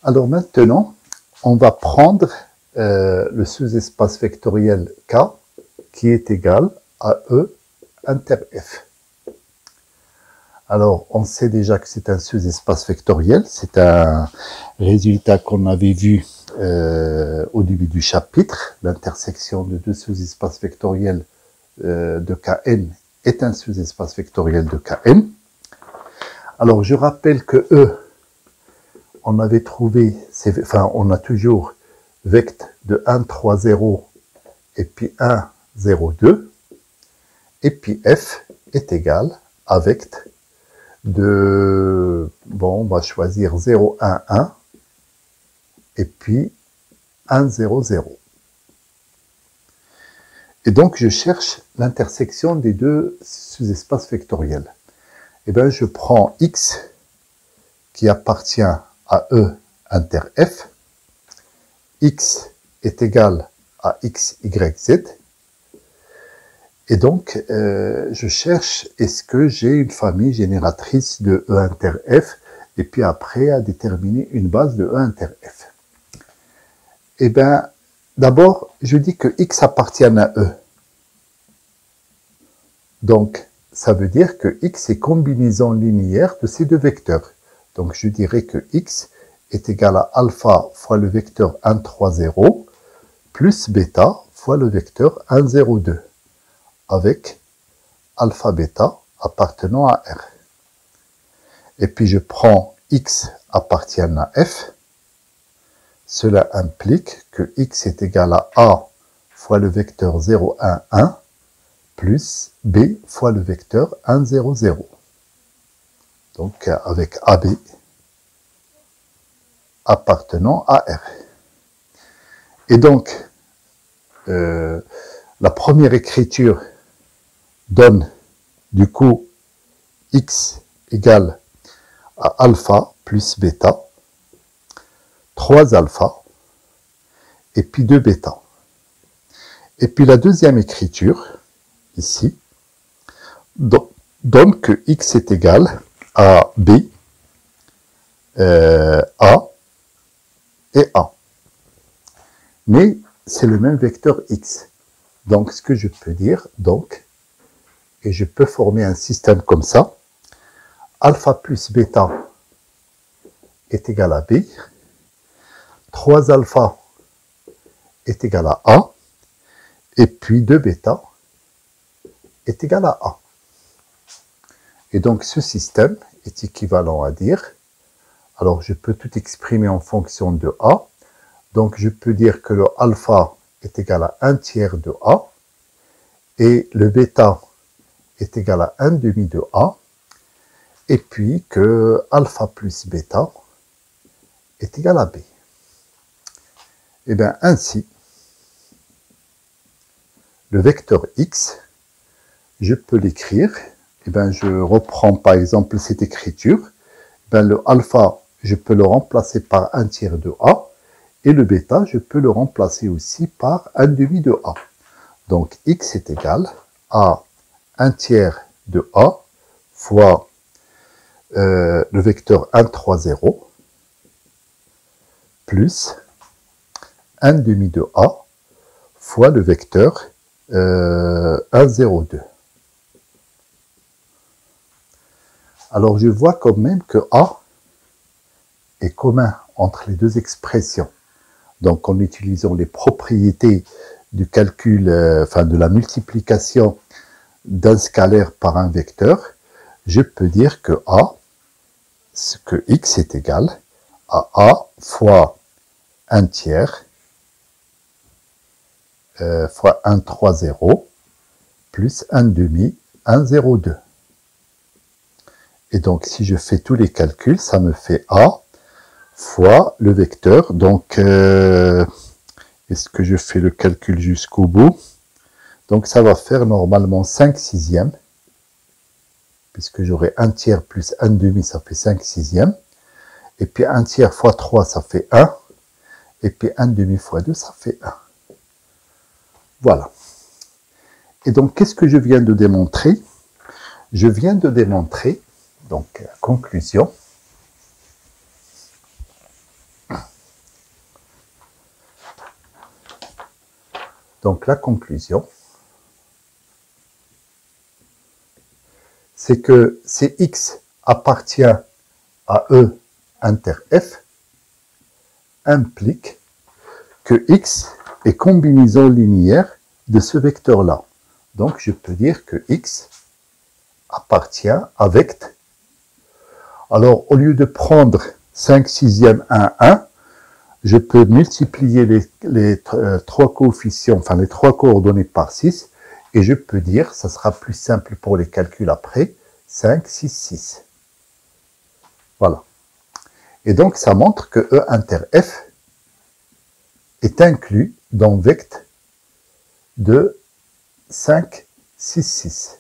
Alors maintenant, on va prendre le sous-espace vectoriel K qui est égal à E inter F. Alors, on sait déjà que c'est un sous-espace vectoriel. C'est un résultat qu'on avait vu au début du chapitre. L'intersection de deux sous-espaces vectoriels de Kn est un sous-espace vectoriel de Kn. Alors, je rappelle que E, on avait trouvé, on a toujours vect de 1, 3, 0 et puis 1, 0, 2. Et puis F est égal à vect de, bon, on va choisir 0, 1, 1 et puis 1, 0, 0. Et donc, je cherche l'intersection des deux sous-espaces vectoriels. Eh bien, je prends X qui appartient à E inter F. X est égal à X, Y, Z. Et donc, je cherche, est-ce que j'ai une famille génératrice de E inter F, et puis après, à déterminer une base de E inter F. Eh bien, d'abord, je dis que X appartient à E. Donc, ça veut dire que X est combinaison linéaire de ces deux vecteurs. Donc, je dirais que X est égal à alpha fois le vecteur 1, 3, 0, plus bêta fois le vecteur 1, 0, 2, avec alpha bêta appartenant à R. Et puis, je prends X appartient à F. Cela implique que X est égal à A fois le vecteur 0, 1, 1, plus B fois le vecteur 1, 0, 0. Donc, avec AB appartenant à R. Et donc, la première écriture donne du coup X égale à alpha plus bêta, 3 alpha, et puis 2 bêta. Et puis la deuxième écriture, ici, donne que X est égal à B, A et A. Mais c'est le même vecteur X. Donc, ce que je peux dire, donc, et je peux former un système comme ça, alpha plus bêta est égal à B, 3 alpha est égal à A, et puis 2 bêta est égal à A. Et donc, ce système est équivalent à dire, alors je peux tout exprimer en fonction de A, donc je peux dire que le alpha est égal à 1 tiers de A, et le bêta est égal à 1 demi de A, et puis que alpha plus bêta est égal à B. Et bien ainsi, le vecteur X, je peux l'écrire, et bien je reprends par exemple cette écriture, ben le alpha, je peux le remplacer par 1 tiers de A, et le bêta, je peux le remplacer aussi par 1 demi de A. Donc X est égal à 1 tiers de A fois le vecteur 1, 3, 0, plus 1 demi de A fois le vecteur 1, 0, 2. Alors je vois quand même que A est commun entre les deux expressions. Donc en utilisant les propriétés du calcul, de la multiplication d'un scalaire par un vecteur, je peux dire que que X est égal à A fois 1 tiers fois 1, 3, 0 plus 1 demi, 1, 0, 2. Et donc, si je fais tous les calculs, ça me fait A fois le vecteur. Donc, est-ce que je fais le calcul jusqu'au bout? Donc, ça va faire normalement 5 sixièmes, puisque j'aurai 1 tiers plus 1 demi, ça fait 5 sixièmes. Et puis 1 tiers fois 3, ça fait 1. Et puis 1 demi fois 2, ça fait 1. Voilà. Et donc, qu'est-ce que je viens de démontrer? Je viens de démontrer, donc, conclusion, Donc la conclusion, c'est que si X appartient à E inter F, implique que X est combinaison linéaire de ce vecteur-là. Donc je peux dire que X appartient à vect. Alors au lieu de prendre 5 sixièmes 1, 1, je peux multiplier les trois coefficients, enfin les trois coordonnées par 6, et je peux dire, ça sera plus simple pour les calculs après, 5, 6, 6. Voilà. Et donc ça montre que E inter F est inclus dans vect de 5, 6, 6.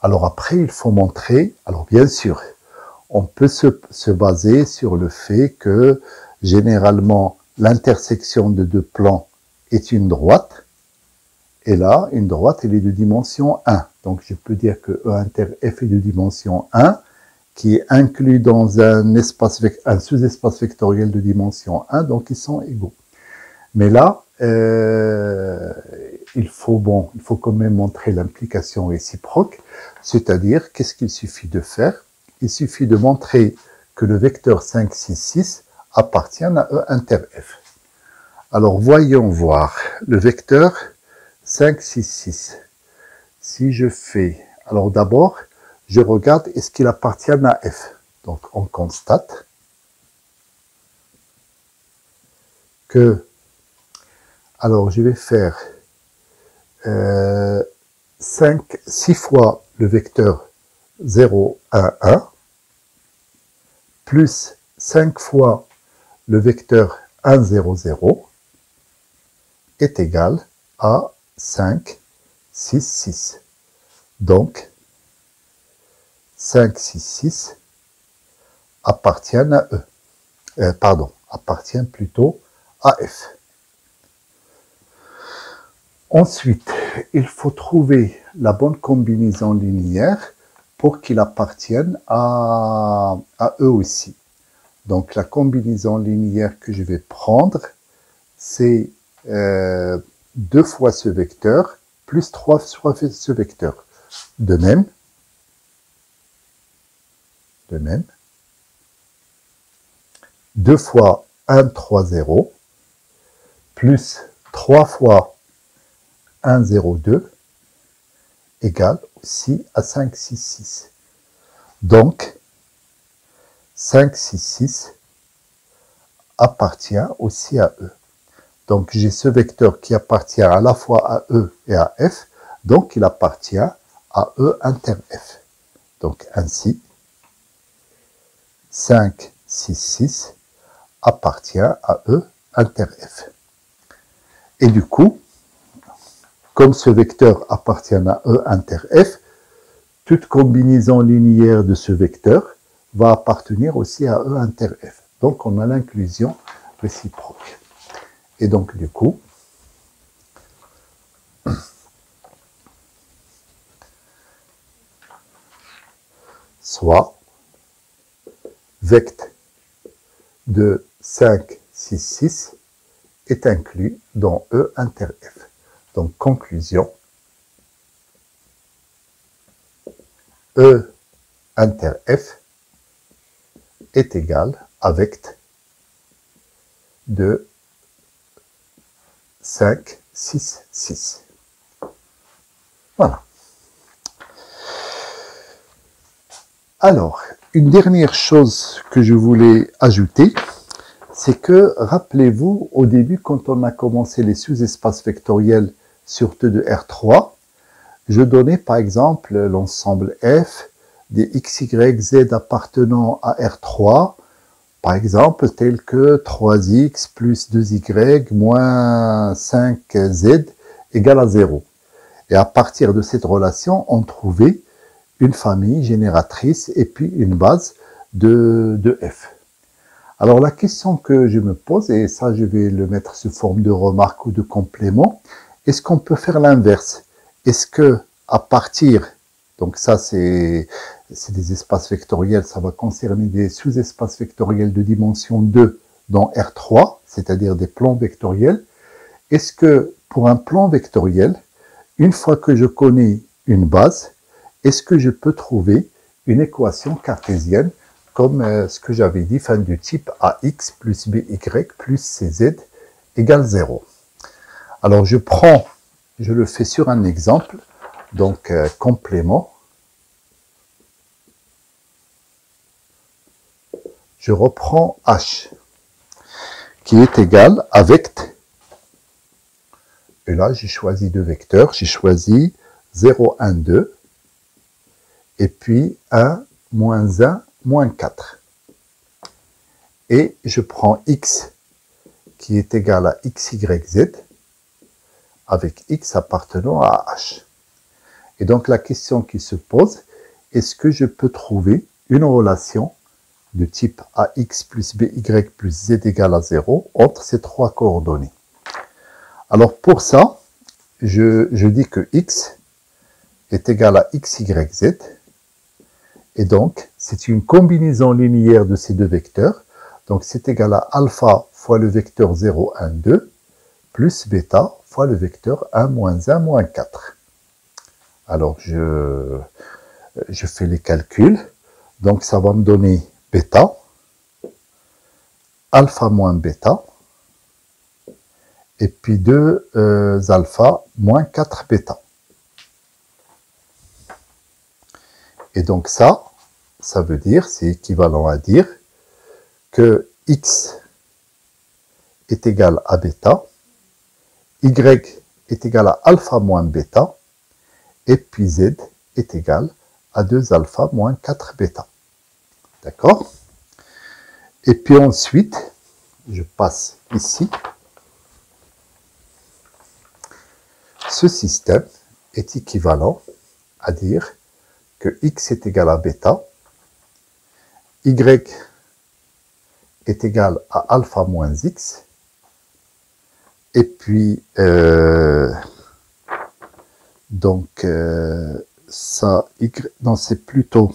Alors après, il faut montrer, alors bien sûr, on peut se baser sur le fait que généralement l'intersection de deux plans est une droite, et là, une droite, elle est de dimension 1. Donc je peux dire que E inter F est de dimension 1, qui est inclus dans un sous-espace vectoriel de dimension 1, donc ils sont égaux. Mais là, il faut quand même montrer l'implication réciproque, c'est-à-dire, qu'est-ce qu'il suffit de faire? Il suffit de montrer que le vecteur 5, 6, 6 appartient à E inter F. Alors, voyons voir le vecteur 5, 6, 6. Si je fais... Alors d'abord, je regarde, est-ce qu'il appartient à F? Donc, on constate que... Alors, je vais faire 6 fois le vecteur 0, 1, 1, plus 5 fois le vecteur 1, 0, 0, est égal à 5, 6, 6. Donc, 5, 6, 6 appartient à E. Appartient plutôt à F. Ensuite, il faut trouver la bonne combinaison linéaire pour qu'il appartienne à E aussi. Donc, la combinaison linéaire que je vais prendre, c'est 2 fois ce vecteur, plus 3 fois ce vecteur. De même, 2 fois 1, 3, 0, plus 3 fois 1, 0, 2, égale aussi à 5, 6, 6. Donc, 5, 6, 6 appartient aussi à E. Donc, j'ai ce vecteur qui appartient à la fois à E et à F, donc il appartient à E inter F. Donc, ainsi, 5, 6, 6 appartient à E inter F. Et du coup, comme ce vecteur appartient à E inter F, toute combinaison linéaire de ce vecteur va appartenir aussi à E inter F. Donc, on a l'inclusion réciproque. Et donc, du coup, soit vect de 5, 6, 6 est inclus dans E inter F. Donc, conclusion, E inter F est égal à vect de 5, 6, 6. Voilà. Alors, une dernière chose que je voulais ajouter, c'est que, rappelez-vous, au début, quand on a commencé les sous-espaces vectoriels sur T de R3, je donnais par exemple l'ensemble F des x, y, z appartenant à R3, par exemple tel que 3x plus 2y moins 5z égale à 0. Et à partir de cette relation, on trouvait une famille génératrice et puis une base de F. Alors la question que je me pose, et ça je vais le mettre sous forme de remarque ou de complément, est-ce qu'on peut faire l'inverse? Est-ce que à partir, donc ça c'est des espaces vectoriels, ça va concerner des sous-espaces vectoriels de dimension 2 dans R3, c'est-à-dire des plans vectoriels, est-ce que pour un plan vectoriel, une fois que je connais une base, est-ce que je peux trouver une équation cartésienne comme ce que j'avais dit, du type ax plus by plus cz égale 0. Alors je le fais sur un exemple, donc complément. Je reprends h qui est égal avec, et là j'ai choisi deux vecteurs, j'ai choisi 0, 1, 2, et puis 1, moins 1, moins 4. Et je prends x qui est égal à xyz avec x appartenant à h. Et donc la question qui se pose, est-ce que je peux trouver une relation de type ax plus by plus z égale à 0 entre ces trois coordonnées? Alors pour ça, je dis que x est égal à xyz, et donc c'est une combinaison linéaire de ces deux vecteurs, donc c'est égal à alpha fois le vecteur 0, 1, 2, plus bêta fois le vecteur 1, moins 1, moins 4. Alors je fais les calculs, donc ça va me donner bêta, alpha moins bêta, et puis 2 alpha moins 4 bêta. Et donc ça veut dire, c'est équivalent à dire que x est égal à bêta, y est égal à alpha moins bêta, et puis z est égal à 2 alpha moins 4 bêta. D'accord? Et puis ensuite, je passe ici. Ce système est équivalent à dire que x est égal à bêta, y est égal à alpha moins x, et puis ça, non, c'est plutôt,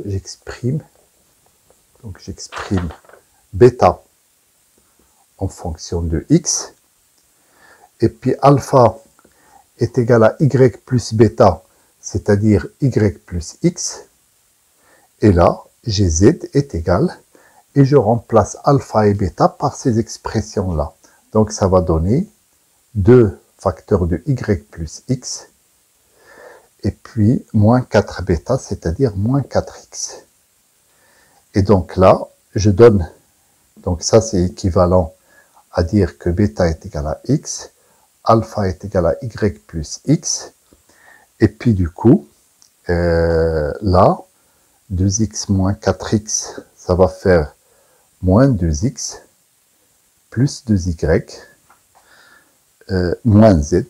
j'exprime bêta en fonction de x, et puis alpha est égal à y plus bêta, c'est-à-dire y plus x, et là, gz est égal, et je remplace alpha et bêta par ces expressions-là. Donc ça va donner 2 facteurs de y plus x, et puis moins 4 bêta, c'est-à-dire moins 4x. Et donc là, je donne, donc ça c'est équivalent à dire que bêta est égal à x, alpha est égal à y plus x, et puis du coup, là, 2x moins 4x, ça va faire moins 2x, plus 2y, moins z,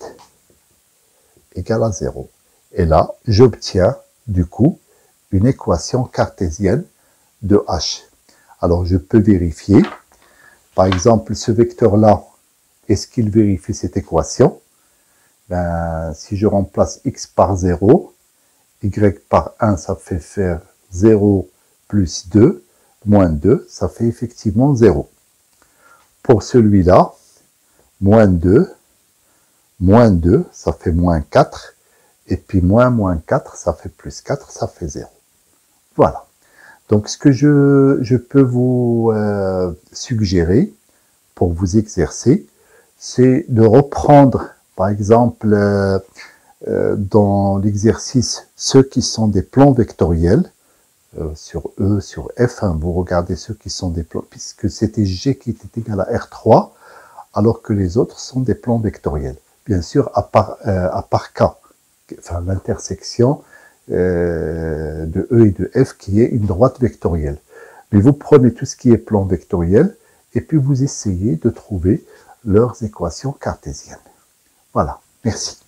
égale à 0. Et là, j'obtiens du coup une équation cartésienne de h. Alors je peux vérifier, par exemple ce vecteur-là, est-ce qu'il vérifie cette équation? Ben, si je remplace x par 0, y par 1, ça fait faire 0 plus 2, moins 2, ça fait effectivement 0. Pour celui-là, moins 2, ça fait moins 4, et puis moins 4, ça fait plus 4, ça fait 0. Voilà. Donc ce que je peux vous suggérer pour vous exercer, c'est de reprendre, par exemple, dans l'exercice, ceux qui sont des plans vectoriels, sur E, sur F, hein, vous regardez ceux qui sont des plans, puisque c'était G qui était égal à R3, alors que les autres sont des plans vectoriels. Bien sûr, à part K, enfin l'intersection de E et de F qui est une droite vectorielle. Mais vous prenez tout ce qui est plan vectoriel et puis vous essayez de trouver leurs équations cartésiennes. Voilà, merci.